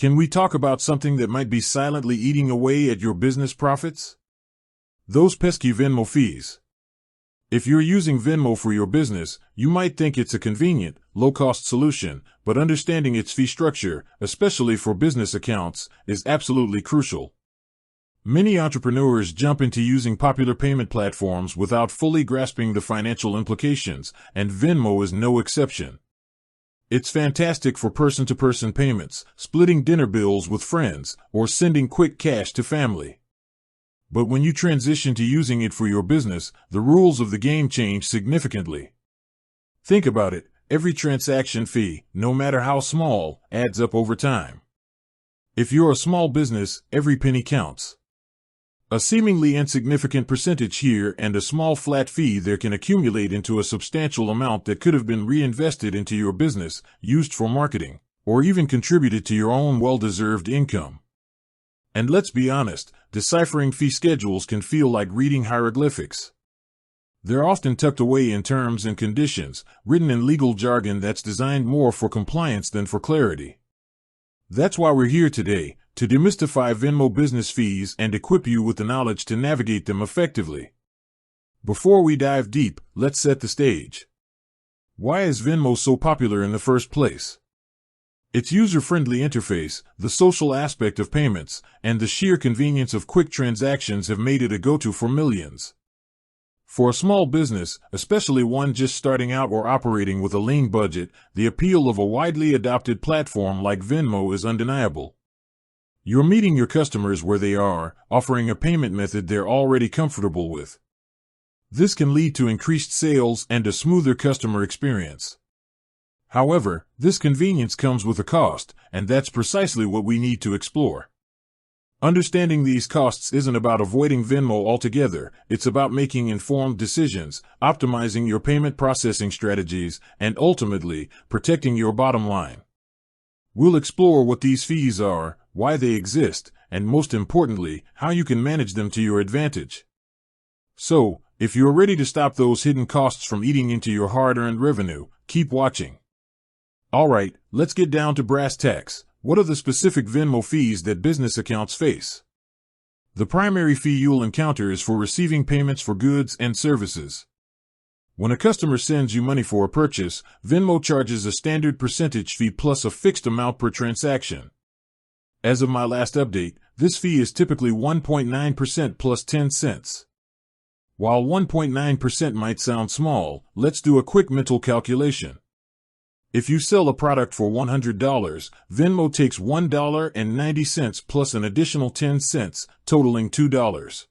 Can we talk about something that might be silently eating away at your business profits? Those pesky Venmo fees. If you're using Venmo for your business, you might think it's a convenient, low-cost solution, but understanding its fee structure, especially for business accounts, is absolutely crucial. Many entrepreneurs jump into using popular payment platforms without fully grasping the financial implications, and Venmo is no exception. It's fantastic for person-to-person payments, splitting dinner bills with friends, or sending quick cash to family. But when you transition to using it for your business, the rules of the game change significantly. Think about it, every transaction fee, no matter how small, adds up over time. If you're a small business, every penny counts. A seemingly insignificant percentage here and a small flat fee there can accumulate into a substantial amount that could have been reinvested into your business, used for marketing, or even contributed to your own well-deserved income. And let's be honest, deciphering fee schedules can feel like reading hieroglyphics. They're often tucked away in terms and conditions, written in legal jargon that's designed more for compliance than for clarity. That's why we're here today, to demystify Venmo business fees and equip you with the knowledge to navigate them effectively. Before we dive deep, let's set the stage. Why is Venmo so popular in the first place? Its user-friendly interface, the social aspect of payments, and the sheer convenience of quick transactions have made it a go-to for millions. For a small business, especially one just starting out or operating with a lean budget, the appeal of a widely adopted platform like Venmo is undeniable. You're meeting your customers where they are, offering a payment method they're already comfortable with. This can lead to increased sales and a smoother customer experience. However, this convenience comes with a cost, and that's precisely what we need to explore. Understanding these costs isn't about avoiding Venmo altogether, it's about making informed decisions, optimizing your payment processing strategies, and ultimately, protecting your bottom line. We'll explore what these fees are, why they exist, and most importantly, how you can manage them to your advantage. So, if you're ready to stop those hidden costs from eating into your hard-earned revenue, keep watching. Alright, let's get down to brass tacks. What are the specific Venmo fees that business accounts face? The primary fee you'll encounter is for receiving payments for goods and services. When a customer sends you money for a purchase, Venmo charges a standard percentage fee plus a fixed amount per transaction. As of my last update, this fee is typically 1.9% plus 10 cents. While 1.9% might sound small, let's do a quick mental calculation. If you sell a product for $100, Venmo takes $1.90 plus an additional 10 cents, totaling $2.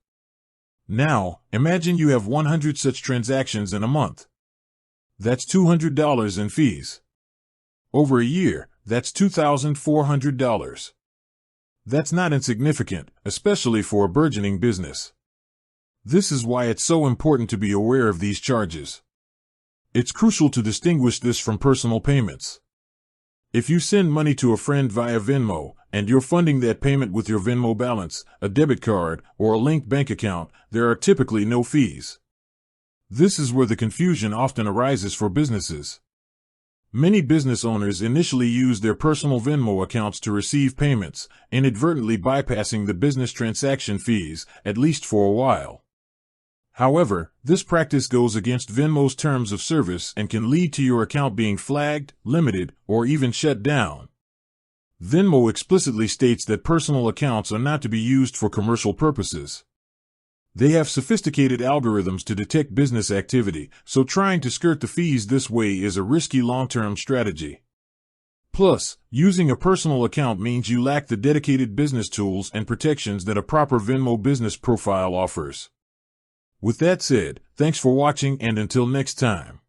Now, imagine you have 100 such transactions in a month. That's $200 in fees. Over a year, that's $2,400. That's not insignificant, especially for a burgeoning business. This is why it's so important to be aware of these charges. It's crucial to distinguish this from personal payments. If you send money to a friend via Venmo, and you're funding that payment with your Venmo balance, a debit card, or a linked bank account, there are typically no fees. This is where the confusion often arises for businesses. Many business owners initially use their personal Venmo accounts to receive payments, inadvertently bypassing the business transaction fees, at least for a while. However, this practice goes against Venmo's terms of service and can lead to your account being flagged, limited, or even shut down. Venmo explicitly states that personal accounts are not to be used for commercial purposes. They have sophisticated algorithms to detect business activity, so trying to skirt the fees this way is a risky long-term strategy. Plus, using a personal account means you lack the dedicated business tools and protections that a proper Venmo business profile offers. With that said, thanks for watching and until next time.